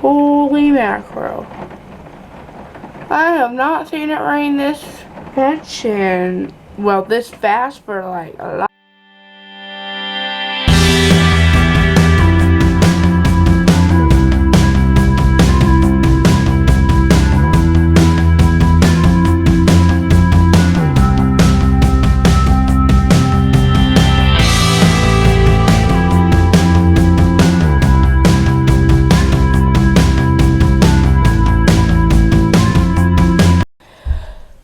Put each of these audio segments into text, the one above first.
Holy mackerel. I have not seen it rain this much and, well, this fast for like a lot.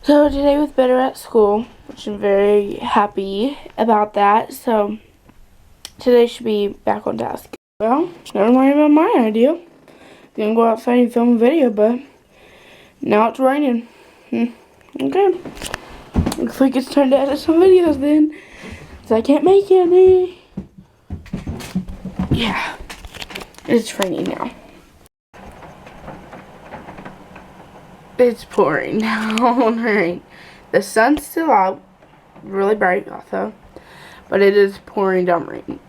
So today was better at school, which I'm very happy about that. So today should be back on task. Well, never mind about my idea. Gonna go outside and film a video, but now it's raining. Okay. Looks like it's time to edit some videos then. So I can't make any. Yeah. It's raining now. It's pouring down rain. The sun's still out, really bright also, but it is pouring down rain.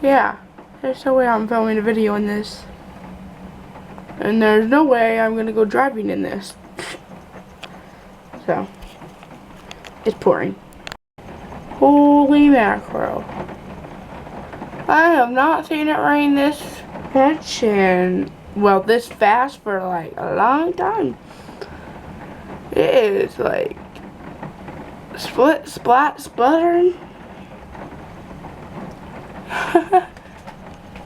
Yeah, there's no way I'm filming a video in this. And there's no way I'm gonna go driving in this. So, it's pouring. Holy mackerel. I have not seen it rain this much and, well, this fast for like a long time. It is like spluttering.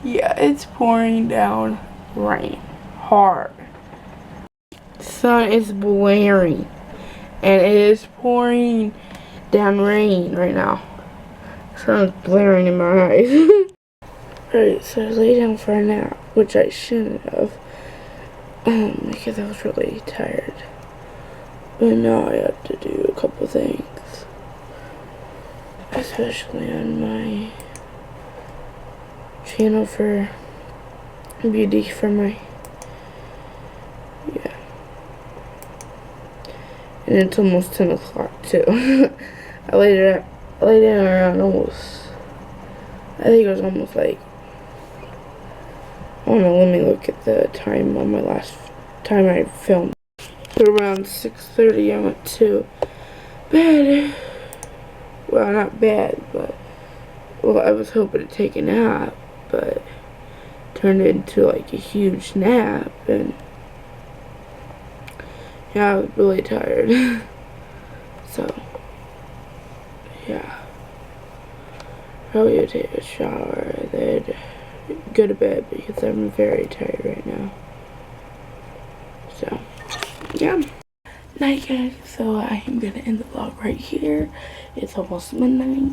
Yeah, it's pouring down rain hard. Sun is blaring and it is pouring down rain right now. Sun's blaring in my eyes. Alright, so I lay down for a nap, which I shouldn't have, because I was really tired. But now I have to do a couple things, especially on my channel for beauty for my, yeah. And it's almost 10 o'clock too. I laid down around almost, I think it was almost like, I don't know, let me look at the time on my last time I filmed. But around 6:30 I went to bed. Well, not bed, but, well, I was hoping to take a nap, but turned into like a huge nap, and yeah, I was really tired. So, yeah. Probably would take a shower, then go to bed because I'm very tired right now. So, yeah. Night, guys. So I am gonna end the vlog right here. It's almost midnight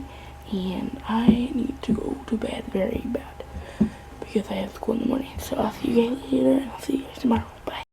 and I need to go to bed very bad because I have school in the morning. So I'll see you guys later and I'll see you guys tomorrow.